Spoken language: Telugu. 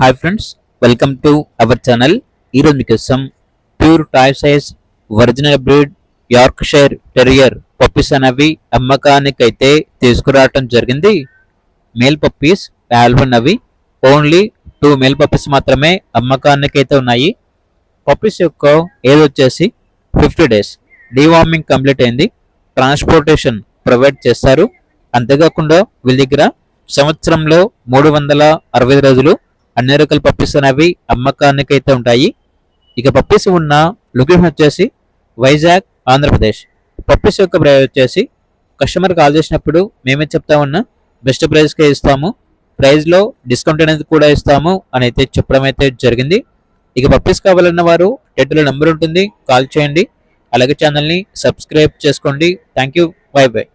Hi friends, welcome to our channel. ఈరోజు మీకోసం pure toy size original breed Yorkshire terrier puppies అనేవి అమ్మకానికి అయితే తీసుకురావటం జరిగింది. మేల్ పప్పీస్ పాల్గొన్నవి ఓన్లీ 2 మేల్ పప్పీస్ మాత్రమే అమ్మకానికి అయితే ఉన్నాయి. పప్పీస్ యొక్క ఏజ్ వచ్చేసి 50 డేస్. డీవార్మింగ్ కంప్లీట్ అయింది. ట్రాన్స్పోర్టేషన్ ప్రొవైడ్ చేస్తారు. అంతేకాకుండా వీళ్ళ దగ్గర సంవత్సరంలో 365 రోజులు అన్ని రకాల పప్పీస్ అనేవి అమ్మకానికి అయితే ఉంటాయి. ఇక పప్పీస్ ఉన్న లొకేషన్ వచ్చేసి వైజాగ్, ఆంధ్రప్రదేశ్. పప్పీస్ యొక్క ప్రైస్ వచ్చేసి కస్టమర్ కాల్ చేసినప్పుడు మేమే చెప్తా ఉన్నా బెస్ట్ ప్రైస్కే ఇస్తాము, ప్రైస్లో డిస్కౌంట్ అనేది కూడా ఇస్తాము అని అయితే చెప్పడం అయితే జరిగింది. ఇక పప్పీస్ కావాలన్న వారు టైటిల్లో నెంబర్ ఉంటుంది, కాల్ చేయండి. అలాగే ఛానల్ని సబ్స్క్రైబ్ చేసుకోండి. Thank you, by by.